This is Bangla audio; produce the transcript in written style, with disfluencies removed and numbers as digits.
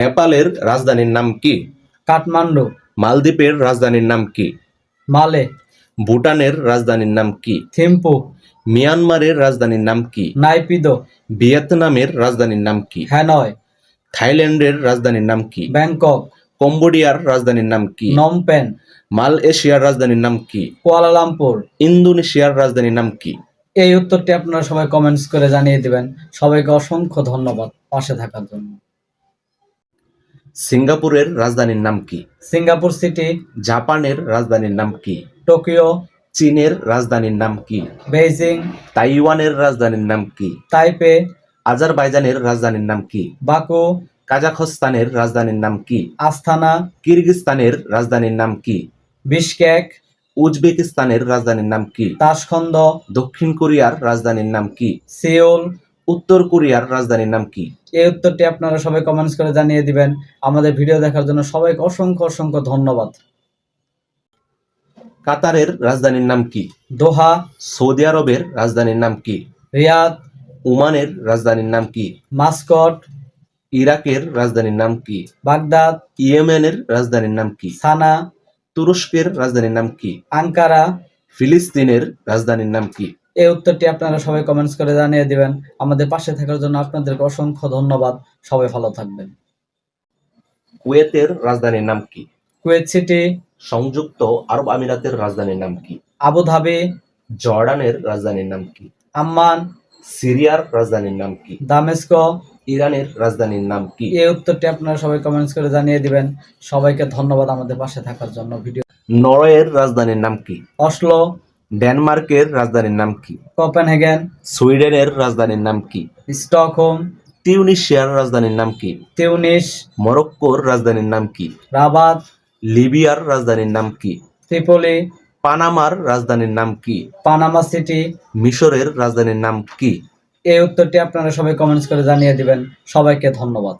নেপালের রাজধানীর নাম কি? কাঠমান্ডু। মালদ্বীপের রাজধানীর নাম কি? মালে। ভুটানের রাজধানীর নাম কি? থিম্পু। মিয়ানমারের রাজধানীর নাম কি? নাইপিদো। ভিয়েতনামের রাজধানীর নাম কি? হ্যানয়। থাইল্যান্ডের রাজধানীর নাম কি? ব্যাংকক। কম্বোডিয়ার রাজধানীর নাম কি? নমপেন। মালয়েশিয়ার রাজধানীর নাম কি? কুয়ালালামপুর। ইন্দোনেশিয়ার রাজধানীর নাম কি? এই উত্তরটি আপনারা সবাই কমেন্টস করে জানিয়ে দিবেন। সবাইকে অসংখ্য ধন্যবাদ পাশে থাকার জন্য। সিঙ্গাপুরের রাজধানীর নাম কি? Singapore city. জাপানের রাজধানীর নাম কি? টোকিও। চীনের রাজধানীর নাম কি? বেইজিং। তাইওয়ানের রাজধানীর নাম কি? তাইপে। আজারবাইজানের রাজধানীর নাম কি? বাকু। কাজাখস্তানের রাজধানীর নাম কি? আস্তানা। কিরগিজস্তানের রাজধানীর নাম কি? বিশকেক। উজবেকিস্তানের রাজধানীর নাম কি? তাশখন্দ। দক্ষিণ কোরিয়ার রাজধানীর নাম কি? সিওল। উত্তর কোরিয়ার রাজধানীর নাম কি? এই উত্তরটি আপনারা সবাই কমেন্টস করে জানিয়ে দিবেন। আমাদের ভিডিও দেখার জন্য সবাইকে অসংখ্য অসংখ্য ধন্যবাদ। কাতারের রাজধানীর নাম কি? দোহা। সৌদি আরবের রাজধানীর নাম কি? রিয়াদ। ওমানের রাজধানীর নাম কি? মাস্কট। ইরাকের রাজধানীর নাম কি? বাগদাদ। ইয়েমেনের রাজধানীর নাম কি? সানা। তুরস্কের রাজধানীর নাম কি? আঙ্কারা। ফিলিস্তিনের রাজধানীর নাম কি? এই উত্তরটি আপনারা সবাই কমেন্টস করে জানিয়ে দিবেন। আমাদের পাশে থাকার জন্য আপনাদেরকে অসংখ্য ধন্যবাদ। সবাই ভালো থাকবেন। কুয়েতের রাজধানীর নাম কি? Kuwait city. সংযুক্ত আরব আমিরাতের রাজধানীর নাম কি? আবুধাবি। জর্ডানের রাজধানীর নাম কি? আম্মান। সিরিয়ার রাজধানীর নাম কি? দামেস্কো। ইরানের রাজধানীর নাম কি? এই উত্তরটি আপনারা সবাই কমেন্টস করে জানিয়ে দিবেন। সবাইকে ধন্যবাদ আমাদের পাশে থাকার জন্য। ভিডিও। নরওয়ের রাজধানীর নাম কি? অসলো। ডেনমার্কের রাজধানীর নাম কি? কোপেনহেগেন। সুইডেনের রাজধানীর নাম কি? স্টকহোম। তিউনিসিয়ার রাজধানীর নাম কি? তিউনিস। মরক্কোর রাজধানীর নাম কি? রাবাত। লিবিয়ার রাজধানীর নাম কি? ত্রিপলি। পানামার রাজধানীর নাম কি? Panama city. মিশরের রাজধানীর নাম কি? এই উত্তরটি আপনারা সবাই কমেন্টস করে জানিয়ে দিবেন। সবাইকে ধন্যবাদ।